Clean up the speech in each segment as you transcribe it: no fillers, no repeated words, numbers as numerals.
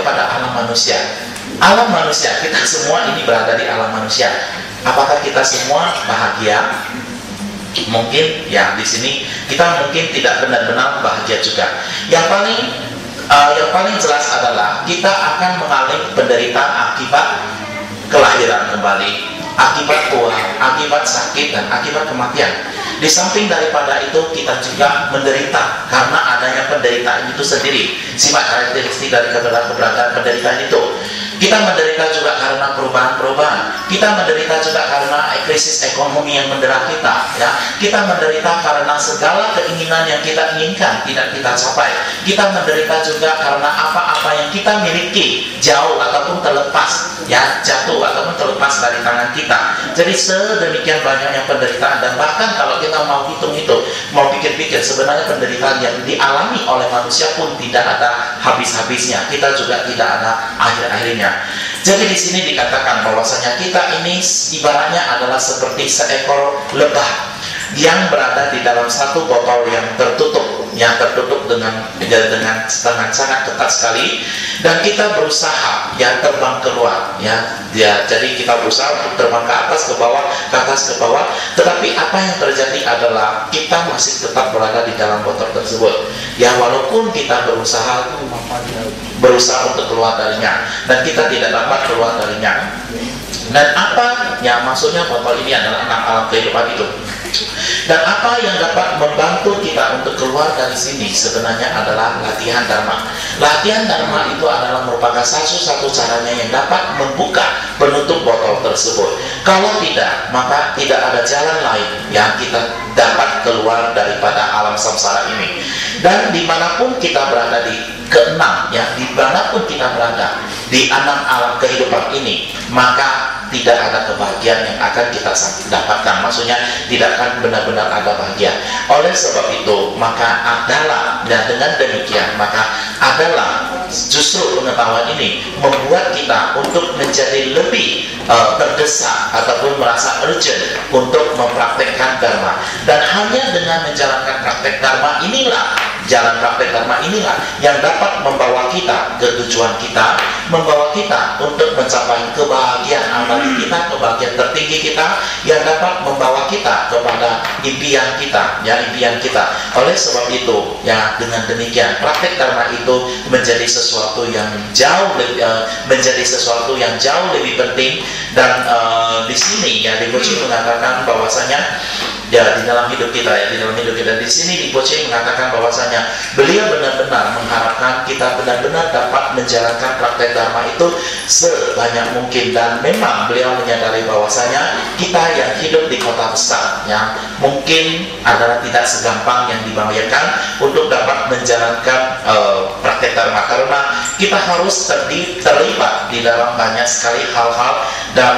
kepada alam manusia. Alam manusia, kita semua ini berada di alam manusia. Apakah kita semua bahagia? Mungkin ya di sini kita mungkin tidak benar-benar bahagia juga. Yang paling jelas adalah kita akan mengalami penderitaan akibat kelahiran kembali, akibat tua, akibat sakit, dan akibat kematian. Di samping daripada itu, kita juga menderita karena adanya penderitaan itu sendiri. Sifat karakteristik dari keberadaan penderitaan itu. Kita menderita juga karena perubahan-perubahan. Kita menderita juga karena krisis ekonomi yang mendera kita. Ya, kita menderita karena segala keinginan yang kita inginkan tidak kita capai. Kita menderita juga karena apa-apa yang kita miliki jauh ataupun terlepas, ya, jatuh ataupun terlepas dari tangan kita. Jadi sedemikian banyaknya penderitaan, dan bahkan kalau kita mau hitung-hitung, mau pikir-pikir, sebenarnya penderitaan yang dialami oleh manusia pun tidak ada habis-habisnya. Kita juga tidak ada akhir-akhirnya. Jadi di sini dikatakan bahwasanya kita ini ibaratnya adalah seperti seekor lebah yang berada di dalam satu botol yang tertutup, dengan sangat ketat sekali, dan kita berusaha ya terbang keluar, jadi kita berusaha untuk terbang ke atas, ke bawah, ke atas, ke bawah. Tetapi apa yang terjadi adalah kita masih tetap berada di dalam botol tersebut. Ya, walaupun kita berusaha untuk keluar darinya, dan kita tidak dapat keluar darinya. Dan apa ya maksudnya botol ini adalah alam kehidupan itu. Dan apa yang dapat membantu kita untuk keluar dari sini sebenarnya adalah latihan dharma. Latihan dharma itu adalah merupakan satu-satu caranya yang dapat membuka penutup botol tersebut. Kalau tidak, maka tidak ada jalan lain yang kita dapat keluar daripada alam samsara ini. Dan dimanapun kita berada di keenam, ya, dimanapun kita berada di enam alam kehidupan ini, maka tidak ada kebahagiaan yang akan kita dapatkan. Maksudnya tidak akan benar-benar ada bahagia. Oleh sebab itu, maka adalah, dan dengan demikian maka adalah justru pengetahuan ini membuat kita untuk menjadi lebih terdesak ataupun merasa urgent untuk mempraktekkan dharma. Dan hanya dengan menjalankan praktek dharma inilah, jalan praktek dharma inilah yang dapat membawa kita ke tujuan kita, membawa kita untuk mencapai kebahagiaan abadi kita, kebahagiaan tertinggi kita, yang dapat membawa kita kepada impian kita, ya, impian kita. Oleh sebab itu, ya, dengan demikian praktek dharma itu menjadi sesuatu yang jauh lebih penting. Dan di sini ya Rinpoche mengatakan bahwasanya ya di dalam hidup kita, di sini Rinpoche mengatakan bahwasanya beliau benar-benar mengharapkan kita benar-benar dapat menjalankan praktek dharma itu sebanyak mungkin. Dan memang beliau menyadari bahwasanya kita yang hidup di kota besar yang mungkin adalah tidak segampang yang dibayangkan untuk dapat menjalankan praktek dharma, karena kita harus terlibat di dalam banyak sekali hal-hal dan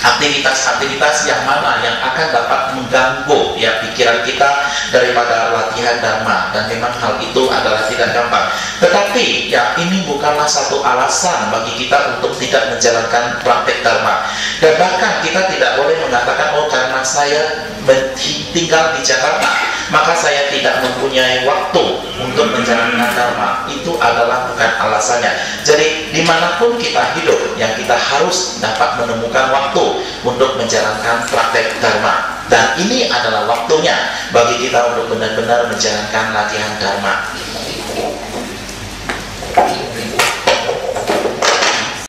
aktivitas-aktivitas yang mana yang akan dapat mengganggu ya pikiran kita daripada latihan dharma. Dan memang hal itu adalah tidak gampang. Tetapi ya ini bukanlah satu alasan bagi kita untuk tidak menjalankan praktek dharma. Dan bahkan kita tidak boleh mengatakan, oh karena saya tinggal di Jakarta maka saya tidak mempunyai waktu untuk menjalankan dharma. Itu adalah bukan alasannya. Jadi dimanapun kita hidup, yang kita harus dapat menemukan waktu untuk menjalankan praktek dharma. Dan ini adalah waktunya bagi kita untuk benar-benar menjalankan latihan dharma.